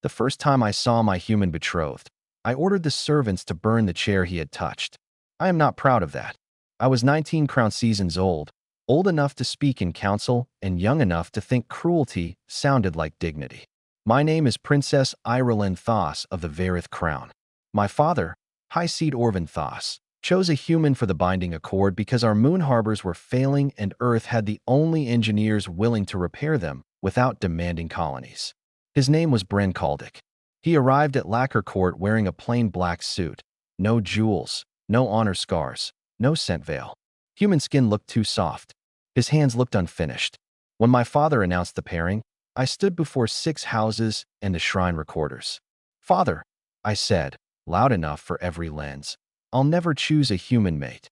The first time I saw my human betrothed, I ordered the servants to burn the chair he had touched. I am not proud of that. I was 19 crown seasons old enough to speak in council and young enough to think cruelty sounded like dignity. My name is Princess Ireland Thos of the Varith Crown. My father, High Seed Orvan Thos, chose a human for the binding accord because our moon harbors were failing and Earth had the only engineers willing to repair them without demanding colonies. His name was Bryn Caldic. He arrived at Lacquer Court wearing a plain black suit. No jewels, no honor scars, no scent veil. Human skin looked too soft. His hands looked unfinished. When my father announced the pairing, I stood before 6 houses and the shrine recorders. "Father," I said, loud enough for every lens, "I'll never choose a human mate."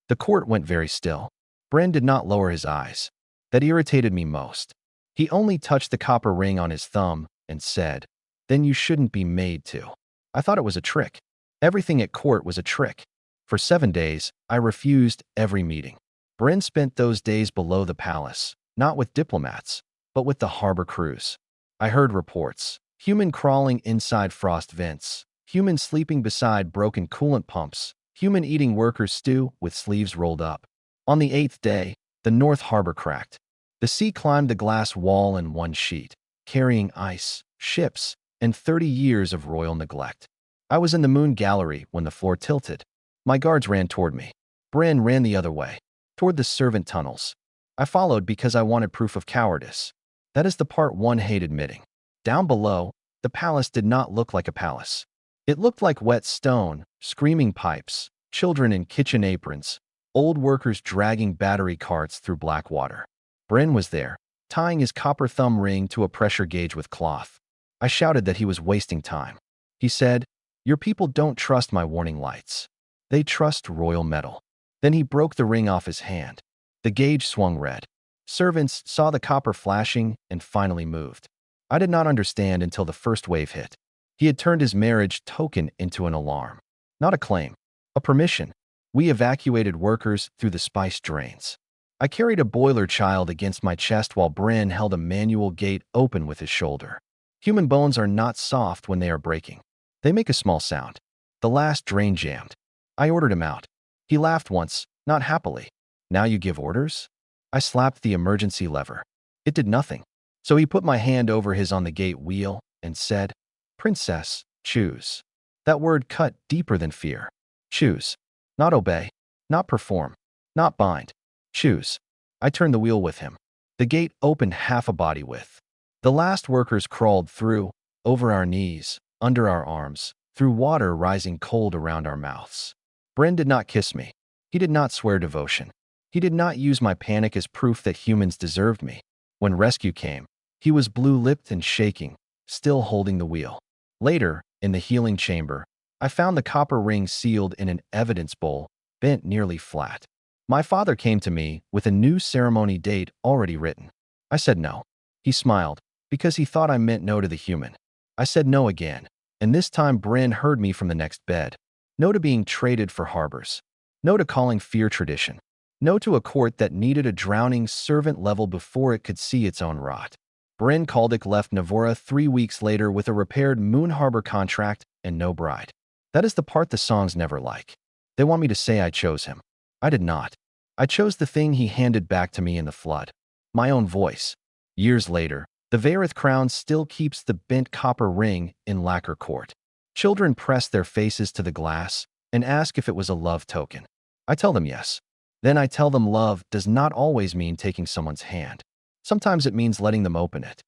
The court went very still. Bryn did not lower his eyes. That irritated me most. He only touched the copper ring on his thumb and said, "Then you shouldn't be made to." I thought it was a trick. Everything at court was a trick. For 7 days, I refused every meeting. Bryn spent those days below the palace, not with diplomats, but with the harbor crews. I heard reports. Human crawling inside frost vents, human sleeping beside broken coolant pumps, human eating workers' stew with sleeves rolled up. On the 8th day, the North Harbor cracked. The sea climbed the glass wall in one sheet, carrying ice, ships, and 30 years of royal neglect. I was in the moon gallery when the floor tilted. My guards ran toward me. Bryn ran the other way, toward the servant tunnels. I followed because I wanted proof of cowardice. That is the part one hate admitting. Down below, the palace did not look like a palace. It looked like wet stone, screaming pipes, children in kitchen aprons, old workers dragging battery carts through black water. Bryn was there, tying his copper thumb ring to a pressure gauge with cloth. I shouted that he was wasting time. He said, "Your people don't trust my warning lights. They trust royal metal." Then he broke the ring off his hand. The gauge swung red. Servants saw the copper flashing and finally moved. I did not understand until the first wave hit. He had turned his marriage token into an alarm. Not a claim, a permission. We evacuated workers through the spice drains. I carried a boiler child against my chest while Bryn held a manual gate open with his shoulder. Human bones are not soft when they are breaking. They make a small sound. The last drain jammed. I ordered him out. He laughed once, not happily. "Now you give orders?" I slapped the emergency lever. It did nothing. So he put my hand over his on the gate wheel and said, "Princess, choose." That word cut deeper than fear. Choose. Not obey. Not perform. Not bind. Choose. I turned the wheel with him. The gate opened half a body width. The last workers crawled through, over our knees, under our arms, through water rising cold around our mouths. Bryn did not kiss me. He did not swear devotion. He did not use my panic as proof that humans deserved me. When rescue came, he was blue-lipped and shaking, still holding the wheel. Later, in the healing chamber, I found the copper ring sealed in an evidence bowl, bent nearly flat. My father came to me with a new ceremony date already written. I said no. He smiled, because he thought I meant no to the human. I said no again, and this time Bryn heard me from the next bed. No to being traded for harbors. No to calling fear tradition. No to a court that needed a drowning servant level before it could see its own rot. Bryn Caldic left Navora 3 weeks later with a repaired Moon Harbor contract and no bride. That is the part the songs never like. They want me to say I chose him. I did not. I chose the thing he handed back to me in the flood. My own voice. Years later, the Varith crown still keeps the bent copper ring in Lacquer Court. Children press their faces to the glass and ask if it was a love token. I tell them yes. Then I tell them love does not always mean taking someone's hand. Sometimes it means letting them open it.